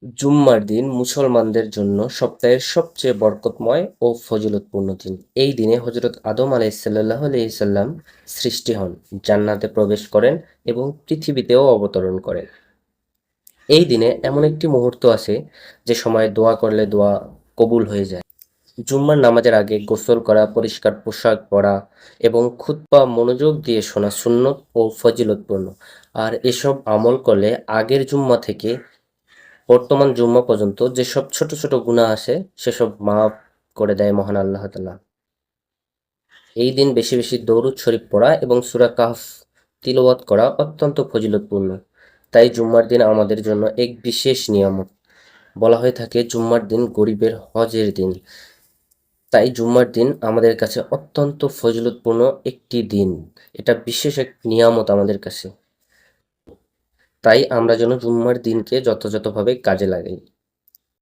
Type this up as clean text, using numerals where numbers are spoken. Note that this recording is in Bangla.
জুম্মার দিন মুসলমানদের জন্য সপ্তাহের সবচেয়ে বরকতময় ও ফজিলতপূর্ণ দিন। এই দিনে হযরত আদম আলাইহিসসালাল্লাহু আলাইহি সাল্লাম সৃষ্টি হন, জান্নাতে প্রবেশ করেন এবং পৃথিবীতেও অবতরণ করেন। এই দিনে এমন একটি মুহূর্ত আছে যে সময় দোয়া করলে দোয়া কবুল হয়ে যায়। জুম্মার নামাজের আগে গোসল করা, পরিষ্কার পোশাক পরা এবং খুতবা মনোযোগ দিয়ে শোনা সুন্নত ও ফজিলতপূর্ণ। আর এসব আমল করলে আগের জুম্মা থেকে বর্তমান জুম্মা পর্যন্ত যেসব ছোট ছোট গুনাহ আসে সেসব মাফ করে দেয় মহান আল্লাহ তাআলা। এই দিন বেশি বেশি দরুদ শরীফ পড়া এবং সূরা কাহফ তিলাওয়াত করা অত্যন্ত ফজিলতপূর্ণ। তাই জুম্মার দিন আমাদের জন্য এক বিশেষ নিয়ামত। বলা হয়ে থাকে জুম্মার দিন গরিবের হজের দিন। তাই জুম্মার দিন আমাদের কাছে অত্যন্ত ফজিলতপূর্ণ একটি দিন। এটা বিশেষ এক নিয়ামত আমাদের কাছে। তাই আমরা যেন জুম্মার দিনকে যথাযথভাবে কাজে লাগাই।